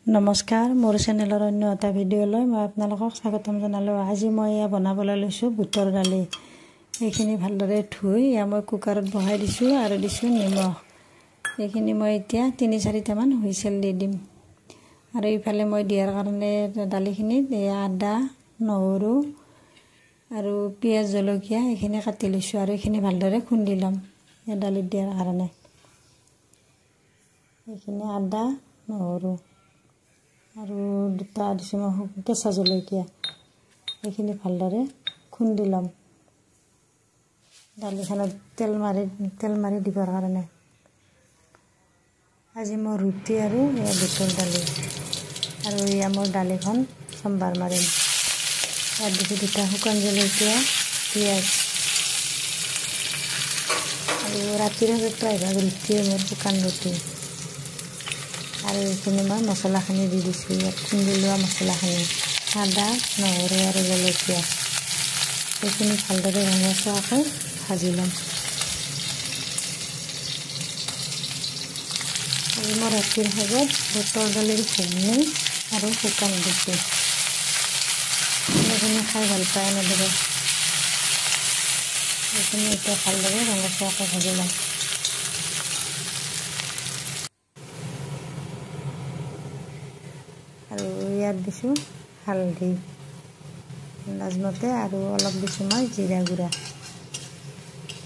নমস্কাৰ, মোৰ চেনেলৰ অন্য এটা ভিডিঅ'লৈ মই আপোনালোকক স্বাগতম জনালোঁ। আজি মই বনাবলৈ লৈছোঁ বুটৰ দালি। এইখিনি ভালদৰে ধুই মই কুকাৰত বহাই দিছোঁ আৰু দিছোঁ নিমখ। এইখিনি মই এতিয়া ৩-৪টামান হুইচেল দি দিম। আৰু ইফালে মই দিয়াৰ কাৰণে দালিখিনিত আদা, নহৰু আৰু পিঁয়াজ, জলকীয়া এইখিনি কাটি লৈছোঁ আৰু এইখিনি ভালদৰে খুন্দি ল'ম দালিত দিয়াৰ কাৰণে। এইখিনি আদা, নহৰু আৰু দুটা দিছোঁ মই কেঁচা জলকীয়া, এইখিনি ভালদৰে খুন্দি ল'ম দালিখনত তেল মাৰি দিবৰ কাৰণে। আজি মই ৰুটি আৰু বুটৰ দালি আৰু মোৰ দালিখন চম্ভাৰ মাৰিম। ইয়াত দিছোঁ দুটা শুকান জলকীয়া, পিঁয়াজ আৰু ৰাতিৰ সাজত প্ৰায়ভাগ ৰুটিয়ে মোৰ শুকান ৰুটি। আৰু এইখিনি মই মছলাখিনি দি দিছোঁ, ইয়াত খুন্দি লোৱা মছলাখিনি আদা, নহৰু আৰু জলকীয়া এইখিনি ভালদৰে ৰঙচুৱাকৈ ভাজি ল'ম। আৰু মই ৰাতিৰ সাজত বুটৰ দালিৰ ঘুগনি আৰু শুকান ৰুটি এইখিনি খাই ভাল পায় এনেদৰে। এইখিনি এতিয়া ভালদৰে ৰঙচুৱাকৈ ভাজি ল'ম। আৰু ইয়াত দিছোঁ হালধি আন্দাজমতে আৰু অলপ দিছোঁ মই জিৰা গুড়া।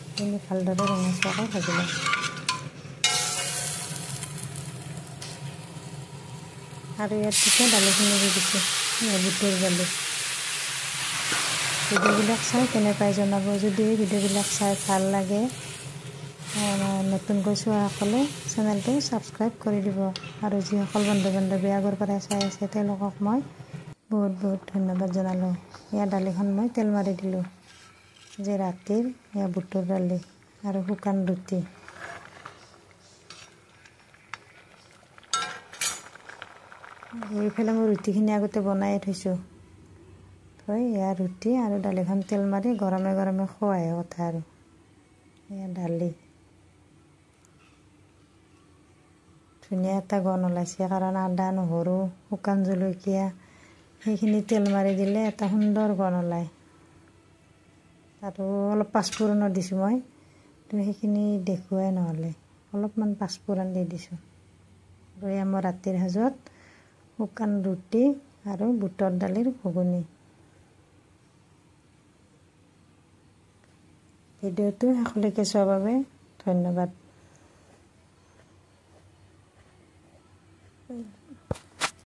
এইখিনি ভালদৰে ৰঙচুৱাকৈ ভাজি ল'ম। আৰু ইয়াত পিছত দালিখিনি দি দিছোঁ বুটৰ দালি। ভিডিঅ'বিলাক চাই কেনে পাই জনাব। যদি এই ভিডিঅ'বিলাক চাই ভাল লাগে, নতুনকৈ চোৱাসকলে চেনেলটো ছাবস্ক্ৰাইব কৰি দিব। আৰু যিসকল বন্ধু বান্ধৱী আগৰ পৰাই চাই আছে তেওঁলোকক মই বহুত বহুত ধন্যবাদ জনালোঁ। ইয়াৰ দালিখন মই তেল মাৰি দিলোঁ যে ৰাতিৰ বুটৰ দালি আৰু শুকান ৰুটি। এইফালে মই ৰুটিখিনি আগতে বনাই থৈছোঁ। ইয়াৰ ৰুটি আৰু দালিখন তেল মাৰি গৰমে গৰমে খোৱাহে কথা। আৰু এয়া দালি ধুনীয়া এটা গন্ধ ওলাইছে, কাৰণ আদা, নহৰু, শুকান জলকীয়া সেইখিনি তেল মাৰি দিলে এটা সুন্দৰ গন্ধ ওলায়। আৰু অলপ পাঁচফোৰণো দিছোঁ মই, কিন্তু সেইখিনি দেখুৱাই নহ'লে অলপমান পাঁচফোৰণ দি দিছোঁ। আৰু এয়া মই ৰাতিৰ সাজত শুকান ৰুটি আৰু বুটৰ দালিৰ ঘুগুনি। ভিডিঅ'টো শেষলৈকে চোৱাৰ বাবে ধন্যবাদ।